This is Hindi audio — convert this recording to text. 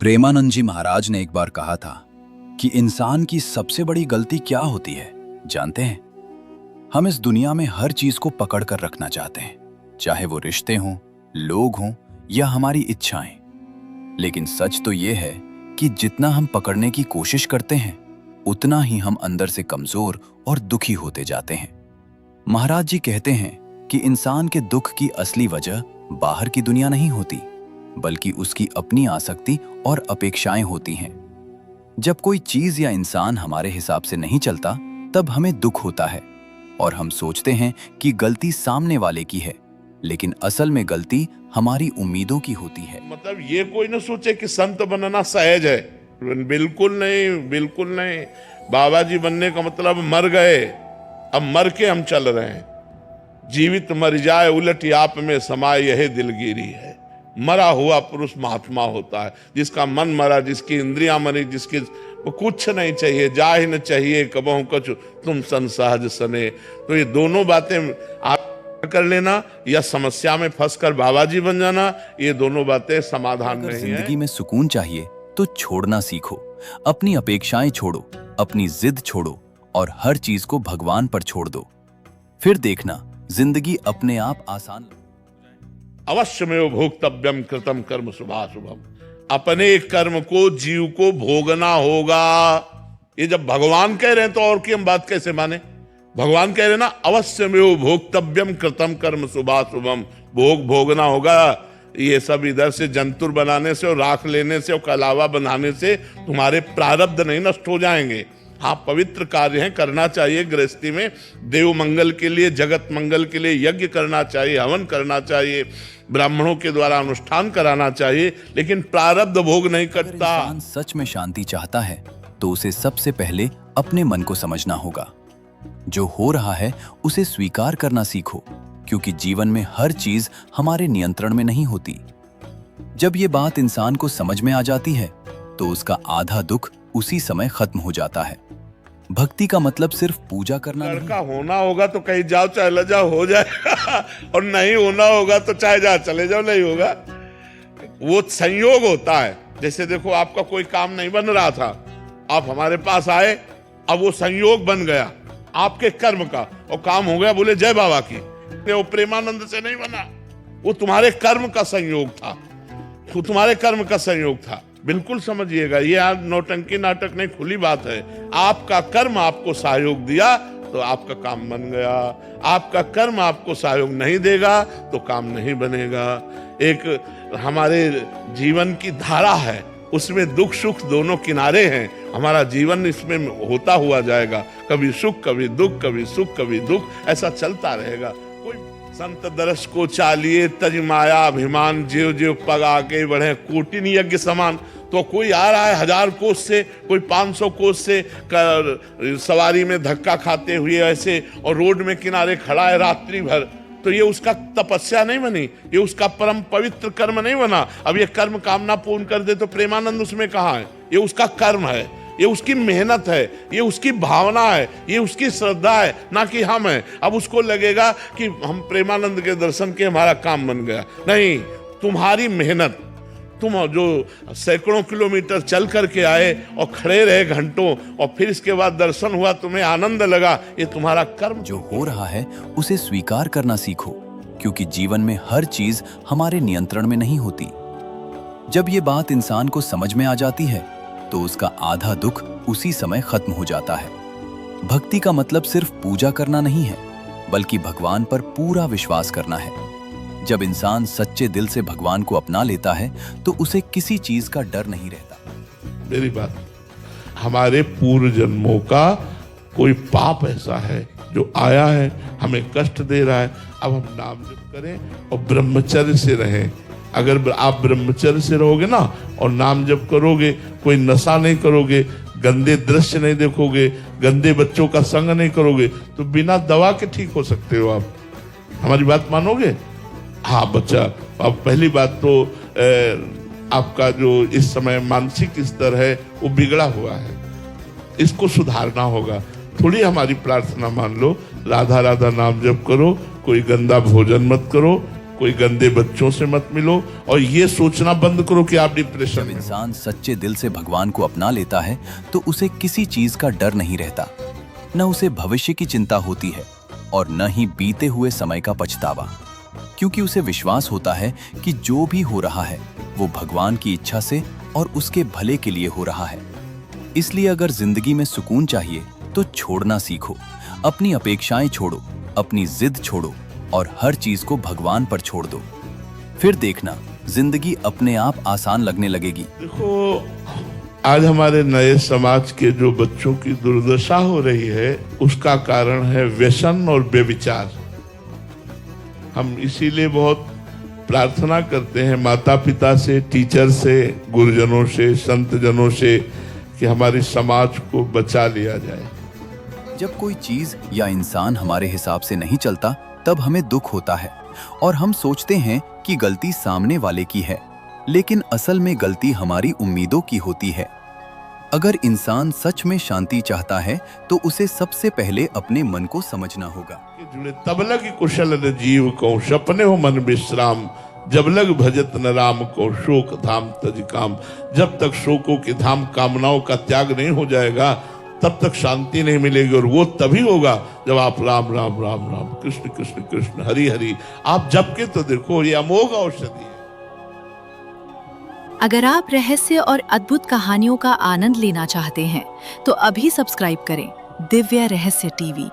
प्रेमानंद जी महाराज ने एक बार कहा था कि इंसान की सबसे बड़ी गलती क्या होती है जानते हैं? हम इस दुनिया में हर चीज को पकड़ कर रखना चाहते हैं, चाहे वो रिश्ते हों, लोग हों या हमारी इच्छाएं। लेकिन सच तो ये है कि जितना हम पकड़ने की कोशिश करते हैं उतना ही हम अंदर से कमजोर और दुखी होते जाते हैं। महाराज जी कहते हैं कि इंसान के दुख की असली वजह बाहर की दुनिया नहीं होती, बल्कि उसकी अपनी आसक्ति और अपेक्षाएं होती हैं। जब कोई चीज या इंसान हमारे हिसाब से नहीं चलता तब हमें दुख होता है और हम सोचते हैं कि गलती सामने वाले की है, लेकिन असल में गलती हमारी उम्मीदों की होती है। मतलब ये कोई न सोचे कि संत बनना सहज है, बिल्कुल नहीं, बिल्कुल नहीं। बाबा जी बनने का मतलब मर गए, अब मर के हम चल रहे हैं। जीवित मर जाए उलट आप में समाये यही दिलगिरी है। मरा हुआ पुरुष महात्मा होता है, जिसका मन मरा, जिसकी इंद्रियां मरी, जिसकी वो कुछ नहीं चाहिए, जा ही न चाहिए कबहू कछु तुम सन सहज सने। तो ये दोनों बातें आप कर लेना या समस्या में फंसकर बाबा जी बन जाना, ये दोनों बातें समाधान नहीं है। जिंदगी में सुकून चाहिए तो छोड़ना सीखो, अपनी अपेक्षाएं छोड़ो, अपनी जिद छोड़ो और हर चीज को भगवान पर छोड़ दो। फिर देखना जिंदगी अपने आप आसान। अवश्यमेव भोक्तव्यम कृतम कर्म शुभाशुभम। अपने कर्म को जीव को भोगना होगा। ये जब भगवान कह रहे हैं तो और की हम बात कैसे माने? भगवान कह रहे हैं ना, अवश्यमेव भोक्तव्यम कृतम कर्म शुभाशुभम। भोगना होगा। ये सब इधर से जंतुर बनाने से और राख लेने से और कलावा बनाने से तुम्हारे प्रारब्ध नहीं नष्ट हो जाएंगे। हाँ, पवित्र कार्य हैं, करना चाहिए। गृहस्थी में देव मंगल के लिए, जगत मंगल के लिए यज्ञ करना चाहिए, हवन करना चाहिए, ब्राह्मणों के द्वारा अनुष्ठान कराना चाहिए, लेकिन प्रारब्ध भोग नहीं करता। इंसान सच में शांति चाहता है तो उसे सबसे पहले अपने मन को समझना होगा। जो हो रहा है उसे स्वीकार करना सीखो, क्योंकि जीवन में हर चीज हमारे नियंत्रण में नहीं होती। जब ये बात इंसान को समझ में आ जाती है तो उसका आधा दुख उसी समय खत्म हो जाता है। भक्ति का मतलब सिर्फ पूजा करना नहीं। लड़का होना होगा तो कहीं जाओ चले जाओ, हो जाएगा, और नहीं होना होगा तो चाहे जाओ चले जाओ, नहीं होगा। वो संयोग होता है। जैसे देखो, आपका कोई काम नहीं बन रहा था, आप हमारे पास आए, अब वो संयोग बन गया आपके कर्म का और काम हो गया। बोले जय बाबा की। वो प्रेमानंद से नहीं बना, वो तुम्हारे कर्म का संयोग था, वो तुम्हारे कर्म का संयोग था। बिल्कुल समझिएगा, ये आज नौटंकी नाटक नहीं, खुली बात है। आपका कर्म आपको सहयोग दिया तो आपका काम बन गया। आपका कर्म आपको सहयोग नहीं देगा तो काम नहीं बनेगा। एक हमारे जीवन की धारा है, उसमें दुख सुख दोनों किनारे हैं। हमारा जीवन इसमें होता हुआ जाएगा, कभी सुख कभी दुख, कभी सुख कभी दुख, ऐसा चलता रहेगा। कोई संत दरस को चालिए तज माया अभिमान, जीव जीव पग आगे बढ़े कोटिन यज्ञ समान। तो कोई आ रहा है 1000 कोस से, कोई 500 कोस से सवारी में धक्का खाते हुए ऐसे, और रोड में किनारे खड़ा है रात्रि भर, तो ये उसका तपस्या नहीं बनी, ये उसका परम पवित्र कर्म नहीं बना। अब ये कर्म कामना पूर्ण कर दे तो प्रेमानंद उसमें कहाँ है? ये उसका कर्म है, ये उसकी मेहनत है, ये उसकी भावना है, ये उसकी श्रद्धा है, ना कि हम हैं। अब उसको लगेगा कि हम प्रेमानंद के दर्शन के हमारा काम बन गया। नहीं, तुम्हारी मेहनत, तुम जो सैकड़ों किलोमीटर चल करके आए और खड़े रहे घंटों और फिर इसके बाद दर्शन हुआ, तुम्हें आनंद लगा, ये तुम्हारा कर्म। जो हो रहा है उसे स्वीकार करना सीखो, क्योंकि जीवन में हर चीज हमारे नियंत्रण में नहीं होती। जब ये बात इंसान को समझ में आ जाती है तो उसका आधा दुख उसी समय खत्म हो जाता है। भक्ति का मतलब सिर्फ पूजा करना नहीं है, बल्कि भगवान पर पूरा विश्वास करना है। जब इंसान सच्चे दिल से भगवान को अपना लेता है तो उसे किसी चीज का डर नहीं रहता। मेरी बात, हमारे पूर्व जन्मों का कोई पाप ऐसा है जो आया है, हमें कष्ट दे रहा है। अब हम नाम जप करें और ब्रह्मचर्य से रहें। अगर आप ब्रह्मचर्य से रहोगे ना और नाम जप करोगे, कोई नशा नहीं करोगे, गंदे दृश्य नहीं देखोगे, गंदे बच्चों का संग नहीं करोगे, तो बिना दवा के ठीक हो सकते हो आप। हमारी बात मानोगे? हाँ बच्चा, अब पहली बात तो आपका जो इस समय मानसिक स्तर है वो बिगड़ा हुआ है, इसको सुधारना होगा। थोड़ी हमारी प्रार्थना मान लो, राधा राधा नाम जप करो, कोई गंदा भोजन मत करो, कोई गंदे बच्चों से मत मिलो, और ये सोचना बंद करो कि आप डिप्रेशन जब में हो। इंसान सच्चे दिल से भगवान को अपना लेता है तो उसे किसी चीज का डर नहीं रहता। न उसे भविष्य की चिंता होती है और न ही बीते हुए समय का पछतावा, क्योंकि उसे विश्वास होता है कि जो भी हो रहा है वो भगवान की इच्छा से और उसके भले के लिए हो रहा है। इसलिए अगर जिंदगी में सुकून चाहिए तो छोड़ना सीखो, अपनी अपेक्षाएं छोड़ो, अपनी जिद छोड़ो और हर चीज को भगवान पर छोड़ दो। फिर देखना जिंदगी अपने आप आसान लगने लगेगी। देखो, आज हमारे नए समाज के जो बच्चों की दुर्दशा हो रही है उसका कारण है व्यसन और बेविचार। हम इसीलिए बहुत प्रार्थना करते हैं माता पिता से, टीचर से, गुरुजनों से, संतजनों से कि हमारे समाज को बचा लिया जाए। जब कोई चीज या इंसान हमारे हिसाब से नहीं चलता तब हमें दुख होता है और हम सोचते हैं कि गलती सामने वाले की है, लेकिन असल में गलती हमारी उम्मीदों की होती है। अगर इंसान सच में शांति चाहता है तो उसे सबसे पहले अपने मन को समझना होगा। जुड़े तब लग कुशल न जीव को, सपने हो मन विश्राम, जब लग भजत न राम को, शोक धाम तज काम। जब तक शोकों के धाम कामनाओं का त्याग नहीं हो जाएगा तब तक शांति नहीं मिलेगी, और वो तभी होगा जब आप राम राम राम राम, कृष्ण कृष्ण कृष्ण, हरि हरि आप जप के तो देखो, ये अमोघ औषधि है। अगर आप रहस्य और अद्भुत कहानियों का आनंद लेना चाहते हैं तो अभी सब्सक्राइब करें दिव्य रहस्य टीवी।